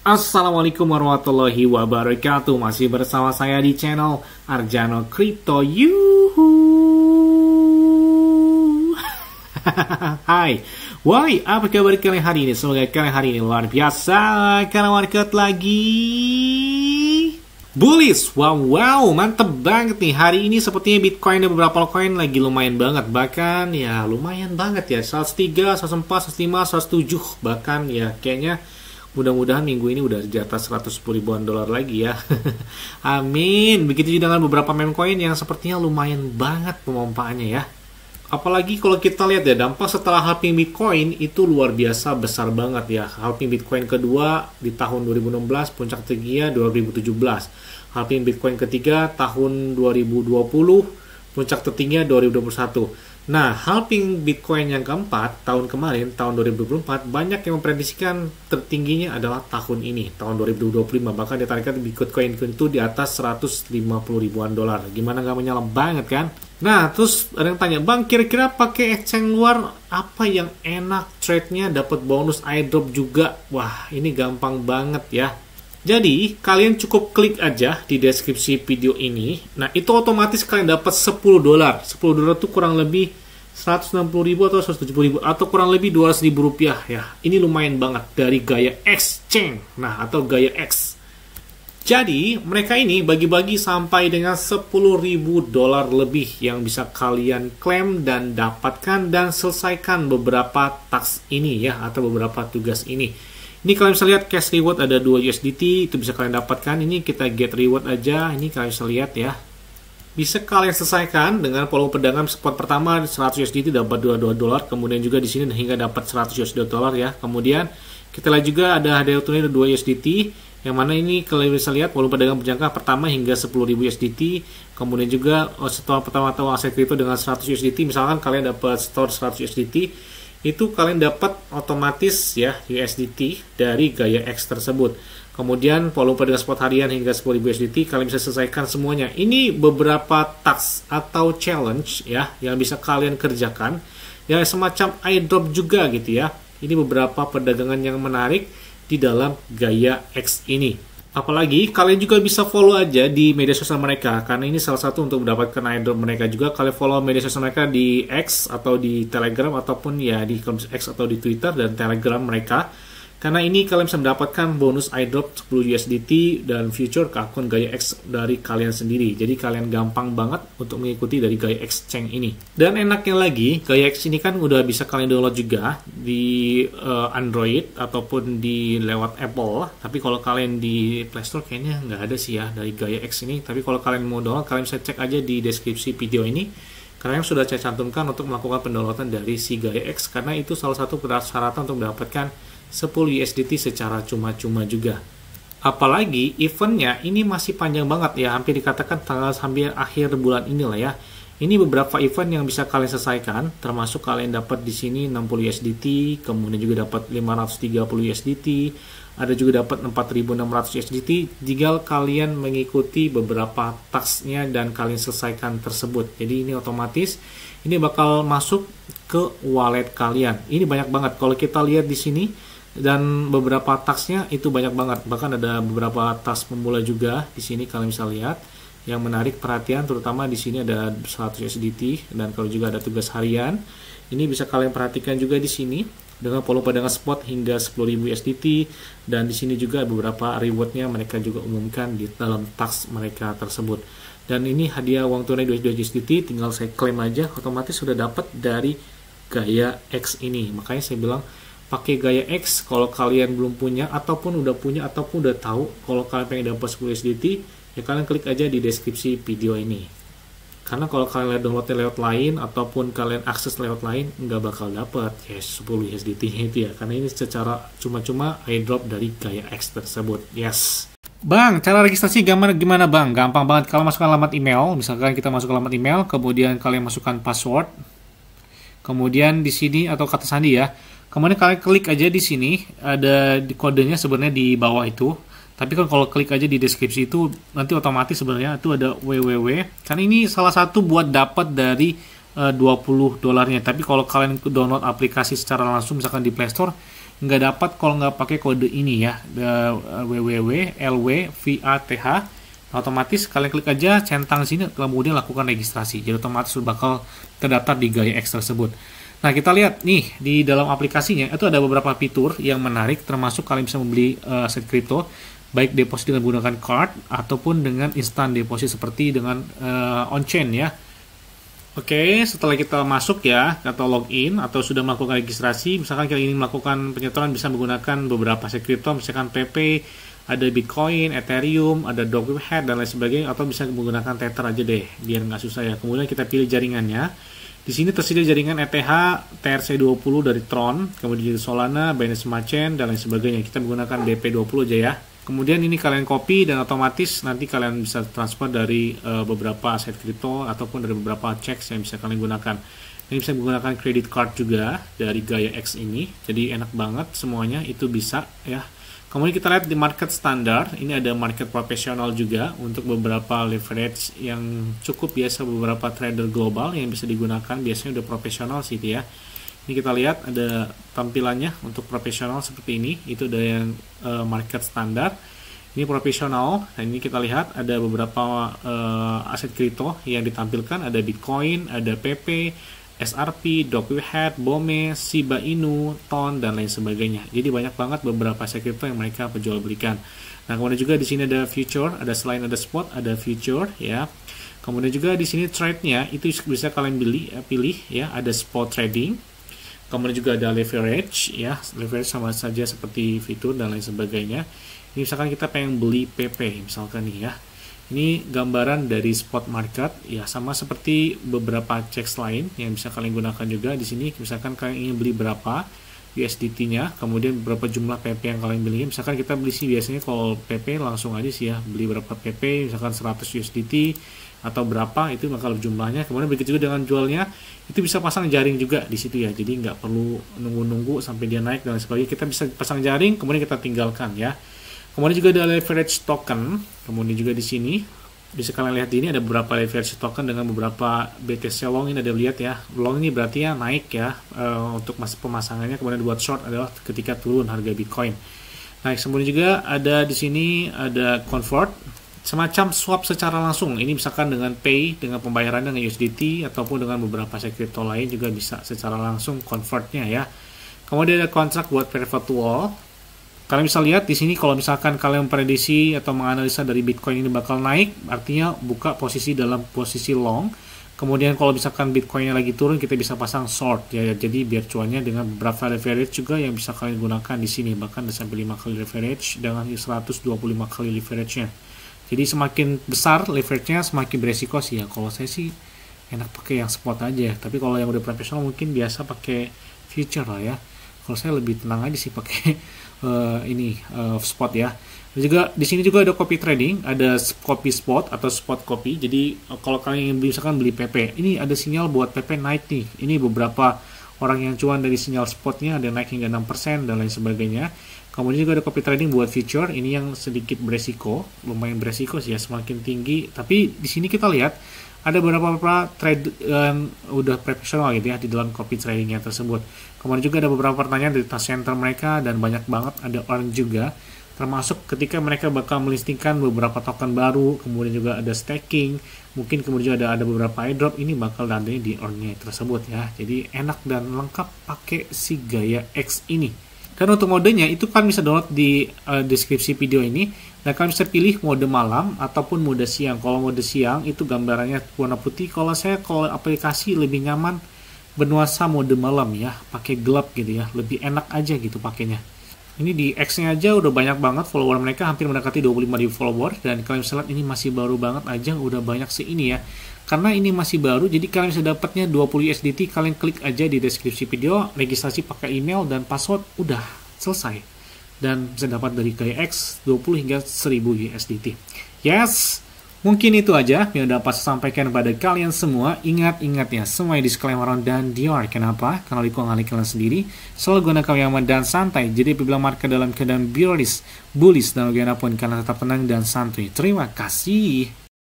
Assalamualaikum warahmatullahi wabarakatuh. Masih bersama saya di channel Arjano Crypto. Yuhu. Hai, woi, apa kabar kalian hari ini? Semoga kalian hari ini luar biasa karena market lagi bullish. Wow, mantep banget nih. Hari ini sepertinya Bitcoin dan beberapa altcoin lagi lumayan banget. Bahkan ya lumayan banget ya. 103, 104, 105, 107. Bahkan ya kayaknya mudah-mudahan minggu ini udah di atas 110 ribuan dolar lagi ya. Amin. Begitu juga dengan beberapa meme coin yang sepertinya lumayan banget pemompaannya ya. Apalagi kalau kita lihat ya, dampak setelah halving Bitcoin itu luar biasa besar banget ya. Halving Bitcoin kedua di tahun 2016, puncak tingginya 2017. Halving Bitcoin ketiga tahun 2020, puncak tertingginya 2021. Nah, halving Bitcoin yang keempat tahun kemarin, tahun 2024, banyak yang memprediksikan tertingginya adalah tahun ini, tahun 2025. Bahkan ditarikkan Bitcoin itu di atas 150 ribuan dolar. Gimana nggak menyala banget kan? Nah, terus ada yang tanya, Bang, kira-kira pakai exchange luar apa yang enak trade-nya, dapat bonus airdrop juga? Wah, ini gampang banget ya. Jadi, kalian cukup klik aja di deskripsi video ini. Nah, itu otomatis kalian dapat 10 dolar. 10 dolar itu kurang lebih 160 ribu atau 170 ribu atau kurang lebih 200 ribu rupiah ya. Ini lumayan banget dari gaya exchange. Nah, atau gaya X. Jadi, mereka ini bagi-bagi sampai dengan 10 ribu dolar lebih yang bisa kalian klaim dan dapatkan dan selesaikan beberapa task ini ya, atau beberapa tugas ini. Ini kalian bisa lihat cash reward ada 2 USDT, itu bisa kalian dapatkan. Ini kita get reward aja, ini kalian bisa lihat ya. Bisa kalian selesaikan dengan volume perdagangan spot pertama 100 USDT dapat 22 dolar, kemudian juga di sini hingga dapat 100 USD dolar ya. Kemudian kita lihat juga ada hadiah tunai 2 USDT, yang mana ini kalian bisa lihat volume perdagangan berjangka pertama hingga 10.000 USDT. Kemudian juga setelah pertama tahu aset kripto dengan 100 USDT, misalkan kalian dapat store 100 USDT, itu kalian dapat otomatis ya USDT dari gaya X tersebut. Kemudian volume perdagangan spot harian hingga 10.000 USDT kalian bisa selesaikan semuanya. Ini beberapa task atau challenge ya yang bisa kalian kerjakan ya, semacam airdrop juga gitu ya. Ini beberapa perdagangan yang menarik di dalam gaya X ini. Apalagi kalian juga bisa follow aja di media sosial mereka, karena ini salah satu untuk mendapatkan airdrop mereka juga. Kalian follow media sosial mereka di X atau di Telegram ataupun ya di X atau di Twitter dan Telegram mereka, karena ini kalian bisa mendapatkan bonus airdrop 10 USDT dan future ke akun Gaya X dari kalian sendiri. Jadi kalian gampang banget untuk mengikuti dari Gaya Exchange ini. Dan enaknya lagi, Gaya X ini kan udah bisa kalian download juga di Android ataupun di lewat Apple. Tapi kalau kalian di Play Store kayaknya nggak ada sih ya dari Gaya X ini. Tapi kalau kalian mau download, kalian bisa cek aja di deskripsi video ini, karena yang sudah saya cantumkan untuk melakukan pendownloadan dari si Gaya X, karena itu salah satu persyaratan untuk mendapatkan 10 USDT secara cuma-cuma juga. Apalagi eventnya ini masih panjang banget ya, hampir dikatakan tanggal sampai akhir bulan inilah ya. Ini beberapa event yang bisa kalian selesaikan, termasuk kalian dapat di sini 60 USDT, kemudian juga dapat 530 USDT, ada juga dapat 4.600 USDT jika kalian mengikuti beberapa tasknya dan kalian selesaikan tersebut. Jadi ini otomatis ini bakal masuk ke wallet kalian. Ini banyak banget kalau kita lihat di sini. Dan beberapa tasknya itu banyak banget, bahkan ada beberapa task pemula juga di sini kalian bisa lihat yang menarik perhatian, terutama di sini ada 100 USDT dan kalau juga ada tugas harian. Ini bisa kalian perhatikan juga di sini dengan volume perdagangan spot hingga 10.000 USDT, dan di sini juga beberapa rewardnya mereka juga umumkan di dalam task mereka tersebut. Dan ini hadiah uang tunai 2 USDT, tinggal saya klaim aja, otomatis sudah dapat dari Gaya X ini. Makanya saya bilang pakai Gaya X kalau kalian belum punya ataupun udah punya ataupun udah tahu kalau kalian pengen dapat 10 USDT, ya kalian klik aja di deskripsi video ini. Karena kalau kalian downloadnya lewat lain ataupun kalian akses lewat lain, nggak bakal dapat ya 10 USDT itu ya, karena ini secara cuma-cuma airdrop dari Gaya X tersebut. Yes. Bang, cara registrasi gimana Bang? Gampang banget. Kalau masukkan alamat email, misalkan kita masuk alamat email, kemudian kalian masukkan password, kemudian di sini atau kata sandi ya. Kemudian kalian klik aja di sini, ada di kodenya sebenarnya di bawah itu. Tapi kan kalau klik aja di deskripsi itu nanti otomatis sebenarnya itu ada www. Karena ini salah satu buat dapat dari 20 dolarnya. Tapi kalau kalian download aplikasi secara langsung misalkan di Play Store, nggak dapat kalau nggak pakai kode ini ya, www.lwvath. Otomatis kalian klik aja centang sini, kemudian lakukan registrasi. Jadi otomatis bakal terdaftar di Gaia X tersebut. Nah, kita lihat nih di dalam aplikasinya itu ada beberapa fitur yang menarik, termasuk kalian bisa membeli aset kripto, baik deposit dengan menggunakan card ataupun dengan instant deposit seperti dengan on-chain ya. Oke, setelah kita masuk ya atau login atau sudah melakukan registrasi, misalkan kita ingin melakukan penyetoran bisa menggunakan beberapa aset kripto, misalkan PP, ada Bitcoin, Ethereum, ada Dogecoin dan lain sebagainya, atau bisa menggunakan Tether aja deh biar nggak susah ya. Kemudian kita pilih jaringannya. Di sini tersedia jaringan ETH TRC20 dari Tron, kemudian Solana, Binance Smart Chain dan lain sebagainya. Kita menggunakan BP20 aja ya. Kemudian ini kalian copy dan otomatis nanti kalian bisa transfer dari beberapa aset kripto ataupun dari beberapa checks yang bisa kalian gunakan. Ini bisa menggunakan credit card juga dari Gaia X ini. Jadi enak banget semuanya itu bisa ya. Kemudian kita lihat di market standar, ini ada market profesional juga untuk beberapa leverage yang cukup biasa beberapa trader global yang bisa digunakan, biasanya udah profesional sih ya. Ini kita lihat ada tampilannya untuk profesional seperti ini, itu ada yang market standar. Ini profesional, dan ini kita lihat ada beberapa aset kripto yang ditampilkan, ada Bitcoin, ada PP, SRP, Dogecoin, BOME, Shiba Inu, TON, dan lain sebagainya. Jadi banyak banget beberapa aset kripto yang mereka perjualbelikan. Nah, kemudian juga di sini ada future, ada selain ada spot, ada future ya. Kemudian juga di sini trade-nya itu bisa kalian pilih ya, ada spot trading. Kemudian juga ada leverage ya, leverage sama saja seperti fitur dan lain sebagainya. Ini misalkan kita pengen beli PP misalkan nih ya. Ini gambaran dari spot market ya, sama seperti beberapa checks lain yang bisa kalian gunakan juga. Di sini misalkan kalian ingin beli berapa USDT-nya, kemudian berapa jumlah PP yang kalian beli. Misalkan kita beli sih biasanya kalau PP langsung aja sih ya, beli berapa PP, misalkan 100 USDT atau berapa itu bakal jumlahnya. Kemudian begitu juga dengan jualnya, itu bisa pasang jaring juga di situ ya. Jadi nggak perlu nunggu-nunggu sampai dia naik dan sebagainya. Kita bisa pasang jaring, kemudian kita tinggalkan ya. Kemudian juga ada leverage token. Kemudian juga di sini bisa kalian lihat, di ini ada beberapa leverage token dengan beberapa BTC long. Ini ada lihat ya, long ini berarti ya naik ya untuk masa pemasangannya. Kemudian buat short adalah ketika turun harga Bitcoin. Nah, kemudian juga ada di sini ada convert, semacam swap secara langsung. Ini misalkan dengan pay, dengan pembayaran dengan USDT ataupun dengan beberapa aset kripto lain juga bisa secara langsung convertnya ya. Kemudian ada kontrak buat perpetual. Kalian bisa lihat di sini kalau misalkan kalian memprediksi atau menganalisa dari Bitcoin ini bakal naik, artinya buka posisi dalam posisi long. Kemudian kalau misalkan Bitcoinnya lagi turun, kita bisa pasang short ya. Jadi biar cuannya dengan beberapa leverage juga yang bisa kalian gunakan di sini, bahkan sampai 5 kali leverage dengan 125 kali leverage-nya. Jadi semakin besar leverage-nya semakin beresiko sih ya. Kalau saya sih enak pakai yang spot aja. Tapi kalau yang udah profesional mungkin biasa pakai future lah ya. Kalau saya lebih tenang aja sih pakai spot ya. Dan juga di sini juga ada copy trading, ada copy spot atau spot copy. Jadi kalau kalian ingin misalkan beli PP, ini ada sinyal buat PP naik nih. Ini beberapa orang yang cuan dari sinyal spotnya ada naik hingga 6% dan lain sebagainya. Kemudian juga ada copy trading buat future, ini yang sedikit beresiko, lumayan beresiko sih ya, semakin tinggi. Tapi di sini kita lihat ada beberapa trade udah profesional gitu ya di dalam copy tradingnya tersebut. Kemudian juga ada beberapa pertanyaan dari task center mereka dan banyak banget ada earn juga, termasuk ketika mereka bakal melistingkan beberapa token baru. Kemudian juga ada staking, mungkin kemudian juga ada beberapa airdrop, ini bakal nanti di earn-nya tersebut ya. Jadi enak dan lengkap pakai si Gaia X ini. Dan untuk modenya itu kan bisa download di deskripsi video ini. Dan kalian bisa pilih mode malam ataupun mode siang. Kalau mode siang itu gambarannya warna putih. Kalau aplikasi lebih nyaman bernuansa mode malam ya, pakai gelap gitu ya, lebih enak aja gitu pakainya. Ini di X-nya aja udah banyak banget follower mereka, hampir mendekati 25.000 follower. Dan kalian bisa lihat ini masih baru banget aja, udah banyak sih ini ya. Karena ini masih baru, jadi kalian bisa dapatnya 20 USDT. Kalian klik aja di deskripsi video, registrasi pakai email dan password, udah selesai. Dan bisa dapat dari Gaia X 20 hingga 1000 USDT. Yes, mungkin itu aja yang dapat saya sampaikan pada kalian semua. Ingat ya, semua disclaimer dan Dior. Kenapa? Karena lingkungan kalian sendiri selalu gunakan yang aman dan santai. Jadi apabila market dalam keadaan bullish dan bagaimanapun kalian tetap tenang dan santai. Terima kasih.